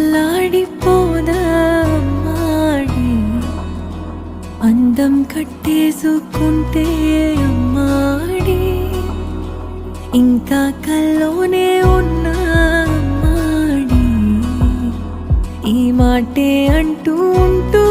మల్లాడిపోదా అమ్మాడి అందం కట్టేసుకుంటే అమ్మాడి ఇంకా కల్లోనే ఉన్నా అమ్మాడి ఈ మాటే అంటూ ఉంటూ